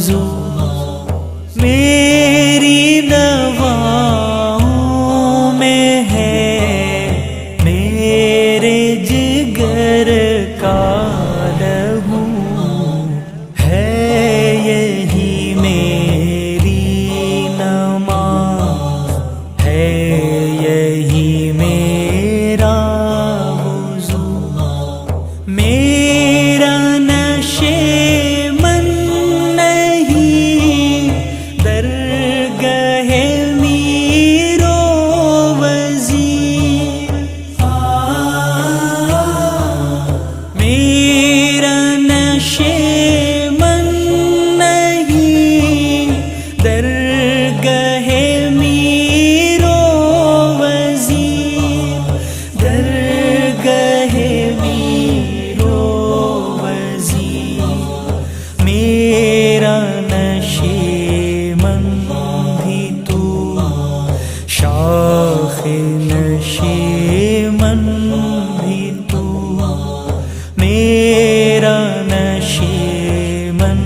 وضو میری دواؤں میں ہے، میرے جگر کا لہو ہے، یہی میری نماز ہے، یہی میرا وضو، میرا نشے من نہیں درگاہ میر و وزیر، میرا نشے من نہیں درگاہ میر و وزیر، درگاہ میر و وزیر، میرا نشے من بھی تو، شاخ نشے من بھی تو، میرا نشے من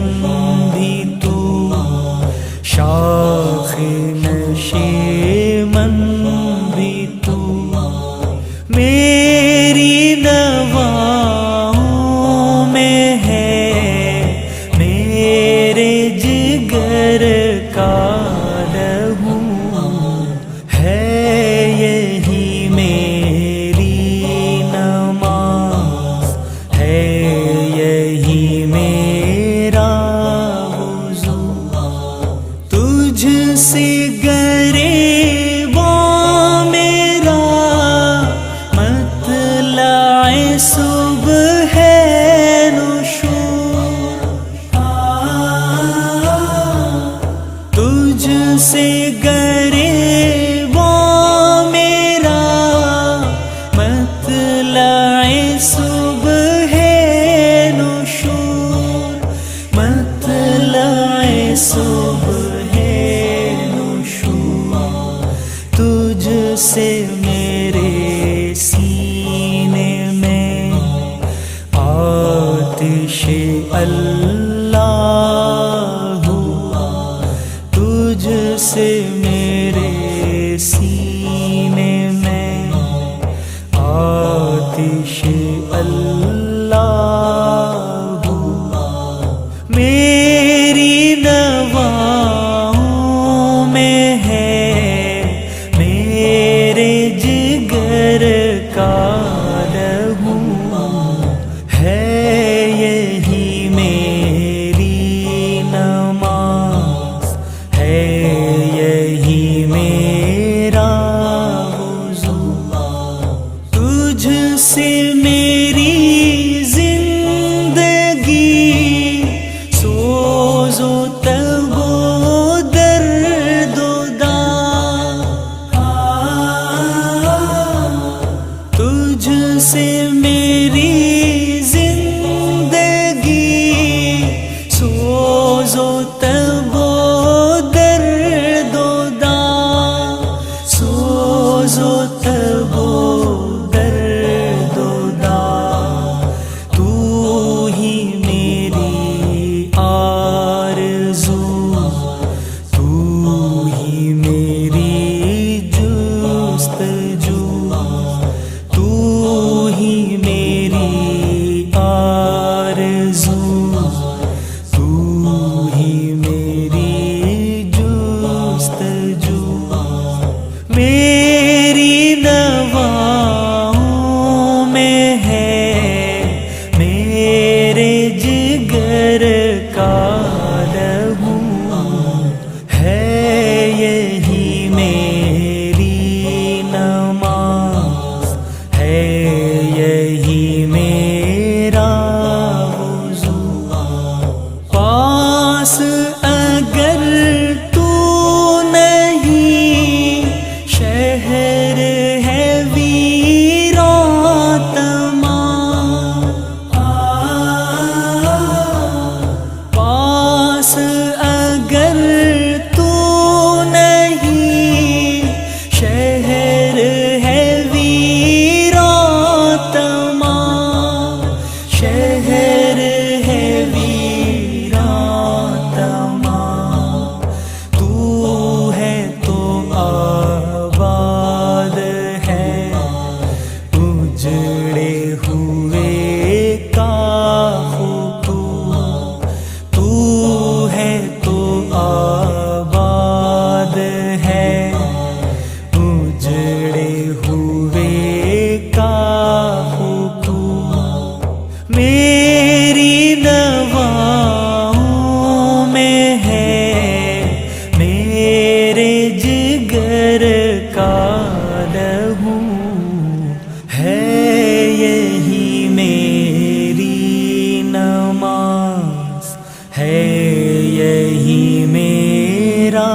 بھی تو، شاخ نشے من بھی تو، میری دواؤں میں ہے، میرے جگر کا لہو ہے، یہی میری نماز ہے، یہی میرا وضو، تجھ سے گریباں میرا مطلع صبح ہے نشور، تجھ سے گریباں میرا مطلع صبح ہے نشور، مطلع صبح ہے نشور، تجھ سے میرے سینے میں آتش اللہ ہوا، تجھ سے میرے سینے میں آتش اللہ ہوا، میری دواؤں میں ہے، میرے جگر کا لہو ہے، یہی میری نماز ہے، یہی میرا وضو، تجھ سے میری زندگی سوز و تب و درد و داغ، تجھ سے میری زندگی سوز و تب و درد و داغ، سوز و تب و درد و داغ، تو ہی میری آرزو، تو ہی میری جستجو، تو ہی میری آرزو، تو ہی میری جستجو، میری دواؤں میں ہے، میرے جگر کا لہو ہے، یہی میری نماز ہے، یہی میرا وضو، پاس اگر تو نہیں، شہر ہے ویران تمام، پاس اگر تو نہیں، شہر ہے ویران تمام، شہر ہے ویران تمام، یہی میرا